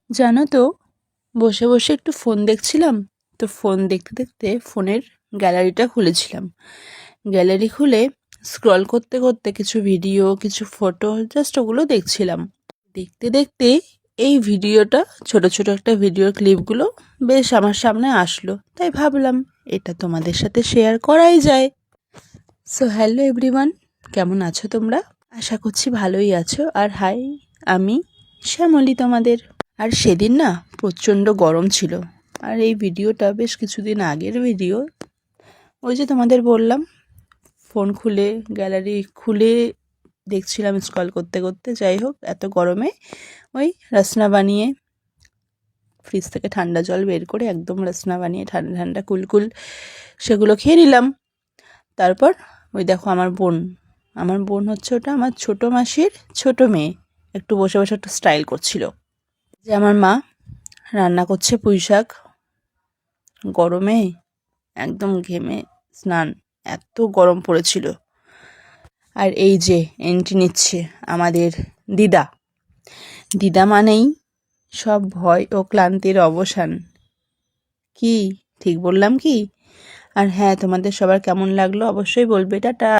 জানো তো, বসে বসে একটু ফোন দেখছিলাম। তো ফোন দেখতে দেখতে ফোনের গ্যালারিটা খুলেছিলাম। গ্যালারি খুলে স্ক্রল করতে করতে কিছু ভিডিও, কিছু ফটো, জাস্ট ওগুলো দেখছিলাম। দেখতে দেখতে এই ভিডিওটা, ছোট ছোট একটা ভিডিওর ক্লিপগুলো বেশ আমার সামনে আসলো। তাই ভাবলাম এটা তোমাদের সাথে শেয়ার করাই যায়। সো হ্যালো এভরিওয়ান, কেমন আছো তোমরা? আশা করছি ভালোই আছো। আর হাই, আমি শ্যামলী তোমাদের। আর সেদিন না প্রচণ্ড গরম ছিল। আর এই ভিডিওটা বেশ কিছুদিন আগের ভিডিও। ওই যে তোমাদের বললাম, ফোন খুলে গ্যালারি খুলে দেখছিলাম স্ক্রল করতে করতে। যাই হোক, এত গরমে ওই রসনা বানিয়ে ফ্রিজ থেকে ঠান্ডা জল বের করে একদম রসনা বানিয়ে ঠান্ডা ঠান্ডা কুলকুল সেগুলো খেয়ে নিলাম। তারপর ওই দেখো আমার বোন হচ্ছে ওটা আমার ছোট মাসির ছোট মেয়ে, একটু বসে বসে একটু স্টাইল করছিল। যে আমার মা রান্না করছে পুঁই শাক, গরমে একদম ঘেমে স্নান, এত গরম পড়েছিল। আর এই যে এন্ট্রি নিচ্ছে আমাদের দিদা। দিদা মানেই সব ভয় ও ক্লান্তির অবসান। কি ঠিক বললাম কি? আর হ্যাঁ, তোমাদের সবার কেমন লাগলো অবশ্যই বলবে। টাটা।